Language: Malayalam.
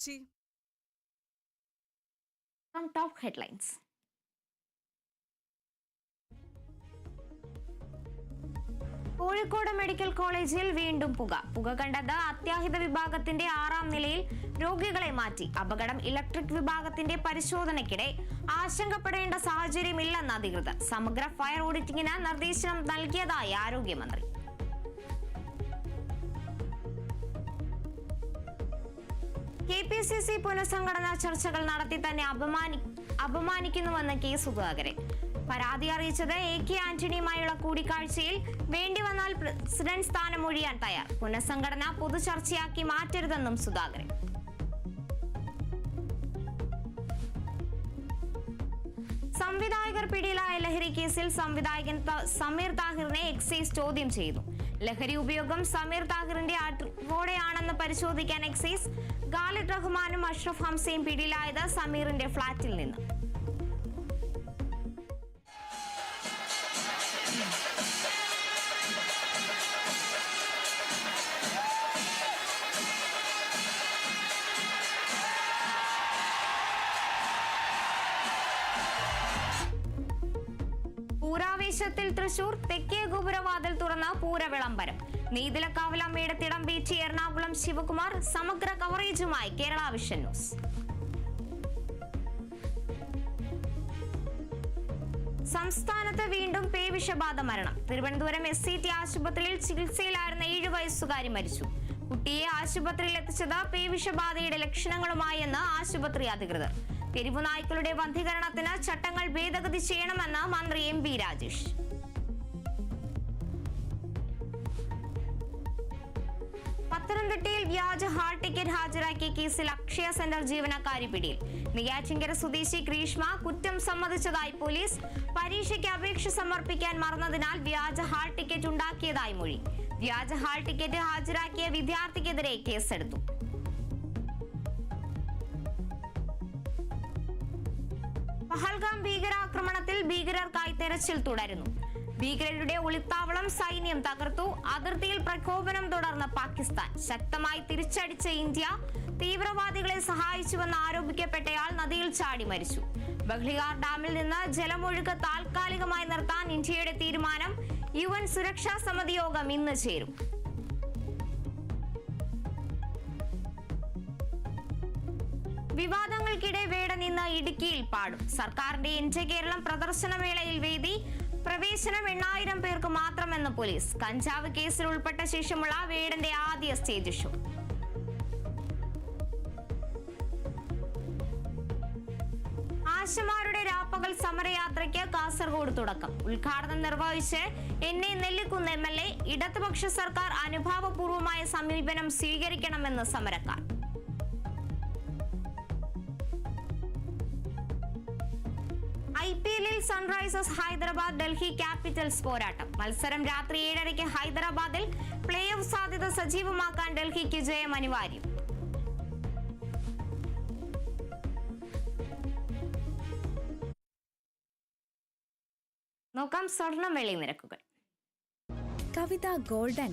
Sí. Some top headlines. Kozhikode medical കോളേജിൽ വീണ്ടും പുക കണ്ടത് അത്യാഹിത വിഭാഗത്തിന്റെ 6ാം നിലയിൽ രോഗികളെ മാറ്റി. അപകടം ഇലക്ട്രിക് വിഭാഗത്തിന്റെ പരിശോധനയ്ക്കിടെ. ആശങ്കപ്പെടേണ്ട സാഹചര്യമില്ലെന്ന് അധികൃതർ. സമഗ്ര ഫയർ ഓഡിറ്റിംഗിന് നിർദ്ദേശം നൽകിയതായി ആരോഗ്യമന്ത്രി. KPCC പുനഃസംഘടനാ ചർച്ചകൾ നടത്തി തന്നെ അപമാനിക്കുന്നുവെന്ന് കെ സുധാകരൻ. പരാതി അറിയിച്ചത് AK ആന്റണിയുമായുള്ള കൂടിക്കാഴ്ചയിൽ വേണ്ടിവന്നാൽ പ്രസിഡന്റ് സ്ഥാനം ഒഴിയാൻ തയ്യാർ. പുനഃസംഘടന പൊതുചർച്ചയാക്കി മാറ്റരുതെന്നും സുധാകരൻ. സംവിധായകർ പിടിയിലായ ലഹരി കേസിൽ സംവിധായകൻ സമീർ താഹിറിനെ എക്സൈസ് ചോദ്യം ചെയ്തു. ലഹരി ഉപയോഗം സമീർ താഹിറിന്റെ അറിവോടെയാണെന്ന് പരിശോധിക്കാൻ എക്സൈസ്. ഖാലിദ് റഹ്മാനും അഷ്റഫ് ഹംസയും പിടിയിലായത് സമീറിന്റെ ഫ്ളാറ്റിൽ നിന്ന്. പൂരാവേശത്തിൽ തൃശൂർ. തെക്കേ ഗോപുരവാതിൽ തുറന്ന പൂരവിളംബരം. നീതിലക്കാവിലമ്മയുടെ തിടം ബീച്ച് എറണാകുളം ശിവകുമാർ. സമഗ്ര കവറേജുമായി കേരള വിഷൻ ന്യൂസ്. സംസ്ഥാനത്ത് വീണ്ടും പേവിഷബാധ മരണം. തിരുവനന്തപുരം SCT ആശുപത്രിയിൽ ചികിത്സയിലായിരുന്ന 7 വയസ്സുകാരി മരിച്ചു. കുട്ടിയെ ആശുപത്രിയിൽ എത്തിച്ചത് പേവിഷബാധയുടെ ലക്ഷണങ്ങളുമായി എന്ന് ആശുപത്രി അധികൃതർ. തെരുവുനായ്ക്കളുടെ വന്ധീകരണത്തിന് ചട്ടങ്ങൾ ഭേദഗതി ചെയ്യണമെന്ന് മന്ത്രി MB രാജേഷ്. പത്തനംതിട്ടയിൽ വ്യാജ ഹാൾ ടിക്കറ്റ് ഹാജരാക്കിയ കേസിൽ അക്ഷയ സെന്റർ ജീവനക്കാരി പിടിയിൽ. നെയ്യാറ്റിൻകര സ്വദേശി ഗ്രീഷ്മ കുറ്റം സമ്മതിച്ചതായി പോലീസ്. പരീക്ഷയ്ക്ക് അപേക്ഷ സമർപ്പിക്കാൻ മറന്നതിനാൽ വ്യാജ ഹാൾ ടിക്കറ്റ് ഉണ്ടാക്കിയതായി മൊഴി. വ്യാജ ഹാൾ ടിക്കറ്റ് ഹാജരാക്കിയ വിദ്യാർത്ഥിക്കെതിരെ കേസെടുത്തു. പഹൽഗാം ഭീകരാക്രമണത്തിൽ ഭീകരർക്കായി തെരച്ചിൽ തുടരുന്നു. ഭീകരരുടെ ഒളിത്താവളം സൈന്യം തകർത്തു. അതിർത്തിയിൽ പ്രകോപനം തുടർന്ന് പാകിസ്ഥാൻ. ശക്തമായി തിരിച്ചടിച്ച ഇന്ത്യ. തീവ്രവാദികളെ സഹായിച്ചുവെന്ന് ആരോപിക്കപ്പെട്ടയാൾ നദിയിൽ ചാടി മരിച്ചു. ബഹ്ലിയാർ ഡാമിൽ നിന്ന് ജലമൊഴുക്ക് താൽക്കാലികമായി നിർത്താൻ ഇന്ത്യയുടെ തീരുമാനം. UN സുരക്ഷാ സമിതി യോഗം ഇന്ന് ചേരും. വിവാദങ്ങൾക്കിടെ വേടൻ ഇന്ന് ഇടുക്കിയിൽ പാടും. സർക്കാരിന്റെ എന്റെ കേരളം പ്രദർശനവേളയിൽ വേദി. പ്രവേശനം 8000 പേർക്ക് മാത്രമെന്ന് പോലീസ്. കഞ്ചാവ് കേസിൽ ഉൾപ്പെട്ട ശേഷമുള്ള വേടന്റെ ആദ്യ സ്റ്റേജ് ഷോ. ആശമാരുടെ രാപ്പകൽ സമരയാത്രയ്ക്ക് കാസർഗോഡ് തുടക്കം. ഉദ്ഘാടനം നിർവഹിച്ച് NA നെല്ലിക്കുന്ന് MLA. ഇടതുപക്ഷ സർക്കാർ അനുഭാവപൂർവമായ സമീപനം സ്വീകരിക്കണമെന്ന് സമരക്കാർ. IPL-ൽ സൺറൈസേഴ്സ് ഹൈദരാബാദ് ഡൽഹി ക്യാപിറ്റൽസ് പോരാട്ടം. മത്സരം രാത്രി 7:30 ഹൈദരാബാദിൽ. പ്ലേ ഓഫ് സാധ്യത സജീവമാക്കാൻ ഡൽഹിക്ക് ജയം അനിവാര്യം. നോക്കാം സ്വർണ്ണ വെള്ളി നിരക്കുകൾ. കവിത ഗോൾഡ് ആൻഡ്